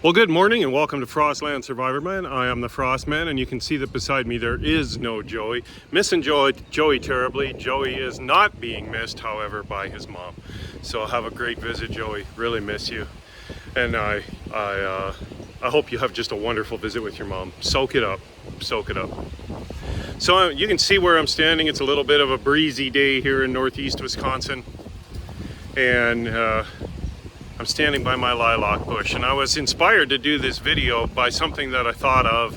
Well, good morning and welcome to Frostland Survivor Man. I am the Frostman, and you can see that beside me there is no Joey. Missing Joey terribly. Joey is not being missed, however, by his mom. So have a great visit, Joey. Really miss you. And I hope you have just a wonderful visit with your mom. Soak it up. Soak it up. So you can see where I'm standing. It's a little bit of a breezy day here in northeast Wisconsin. And I'm standing by my lilac bush, and I was inspired to do this video by something that I thought of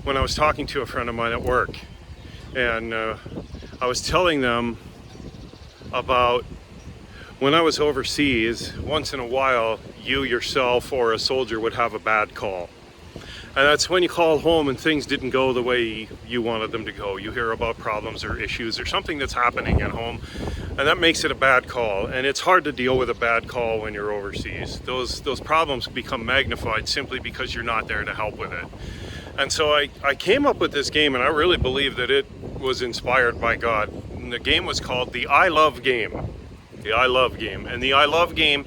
when I was talking to a friend of mine at work. And I was telling them about when I was overseas, once in a while, you yourself or a soldier would have a bad call. And that's when you call home and things didn't go the way you wanted them to go. You hear about problems or issues or something that's happening at home, and that makes it a bad call. And it's hard to deal with a bad call when you're overseas. Those problems become magnified simply because you're not there to help with it. And so I came up with this game, and I really believe that it was inspired by God. And the game was called the I Love Game. The I Love Game. And the I Love Game,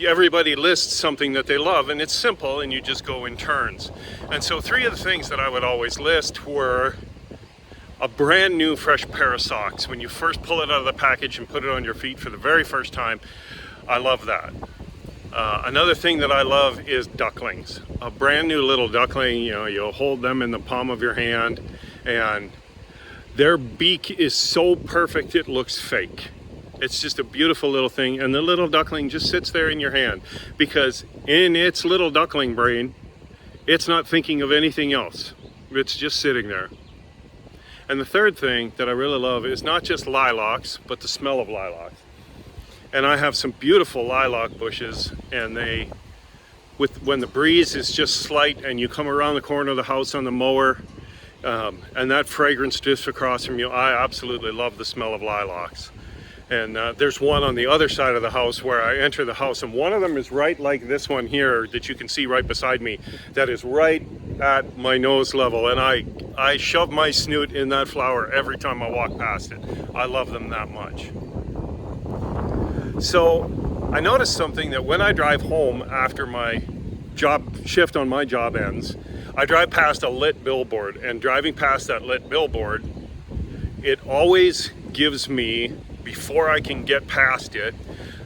everybody lists something that they love, and it's simple, and you just go in turns. And so 3 of the things that I would always list were a brand new fresh pair of socks. When you first pull it out of the package and put it on your feet for the very first time, I love that. Another thing that I love is ducklings. A brand new little duckling, you'll hold them in the palm of your hand, and their beak is so perfect it looks fake. It's just a beautiful little thing, and the little duckling just sits there in your hand because in its little duckling brain, it's not thinking of anything else. It's just sitting there. And the third thing that I really love is not just lilacs, but the smell of lilacs. And I have some beautiful lilac bushes, and when the breeze is just slight and you come around the corner of the house on the mower, and that fragrance drifts across from you, I absolutely love the smell of lilacs. And there's one on the other side of the house where I enter the house, and one of them is right like this one here that you can see right beside me, that is right at my nose level, and I shove my snoot in that flower every time I walk past it. I love them that much. So I noticed something, that when I drive home after my shift on my job ends, I drive past a lit billboard, and driving past that lit billboard, it always gives me, before I can get past it,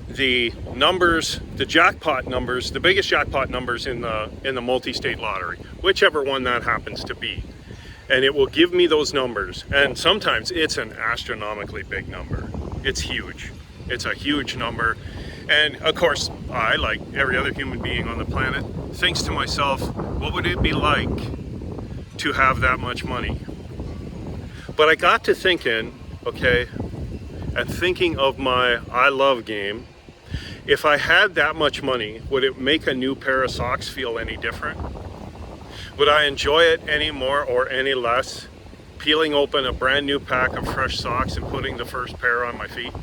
the numbers, the jackpot numbers, the biggest jackpot numbers in the multi-state lottery, whichever one that happens to be. And it will give me those numbers. And sometimes it's an astronomically big number. It's huge. It's a huge number. And of course, I, like every other human being on the planet, thinks to myself, what would it be like to have that much money? But I got to thinking, okay, and thinking of my I Love Game, if I had that much money, would it make a new pair of socks feel any different? Would I enjoy it any more or any less, peeling open a brand new pack of fresh socks and putting the first pair on my feet?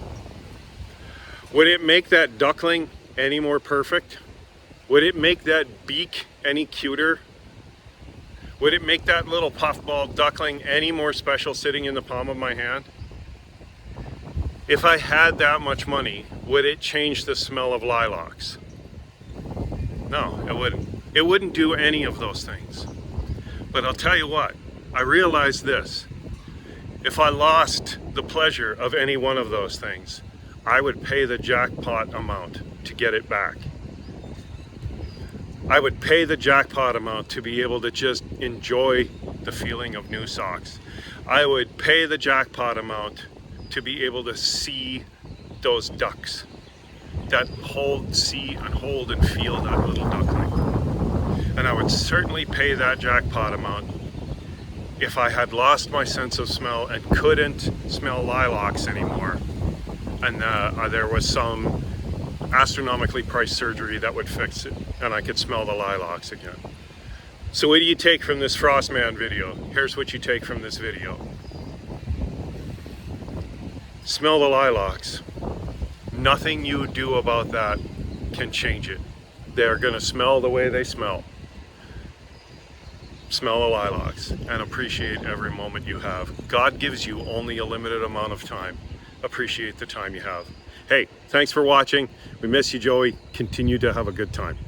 Would it make that duckling any more perfect? Would it make that beak any cuter? Would it make that little puffball duckling any more special sitting in the palm of my hand? If I had that much money, would it change the smell of lilacs? No, it wouldn't. It wouldn't do any of those things. But I'll tell you what, I realized this. If I lost the pleasure of any one of those things, I would pay the jackpot amount to get it back. I would pay the jackpot amount to be able to just enjoy the feeling of new socks. I would pay the jackpot amount to be able to see those ducks that see and hold and feel that little duckling. And I would certainly pay that jackpot amount if I had lost my sense of smell and couldn't smell lilacs anymore, and there was some astronomically priced surgery that would fix it and I could smell the lilacs again. So what do you take from this Frostman video? Here's what you take from this video. Smell the lilacs. Nothing you do about that can change it. They're gonna smell the way they smell. Smell the lilacs and appreciate every moment you have. God gives you only a limited amount of time. Appreciate the time you have. Hey, thanks for watching. We miss you, Joey. Continue to have a good time.